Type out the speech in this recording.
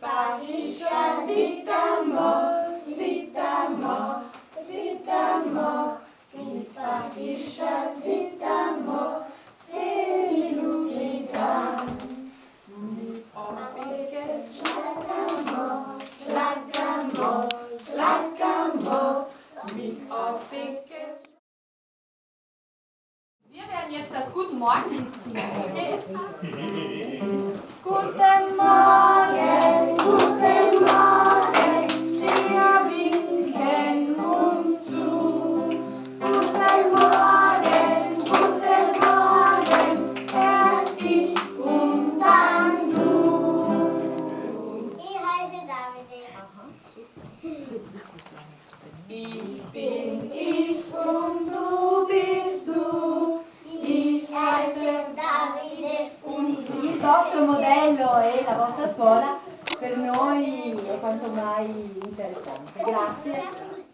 Papiscia, sitamo, sitamo, sitamo, mi papiscia, sitamo, lubigan. Mi opike, šlakamo, šlakamo, šlakamo, mi opike. Wir werden jetzt das Guten Morgen singen. Guten Morgen, guten Morgen, wir winken uns zu. Guten Morgen, erst ich und dann du. Ich heiße Davide. Ich bin ich und du bist du. Ich heiße Davide. Il vostro modello e la vostra scuola per noi è quanto mai interessante. Grazie.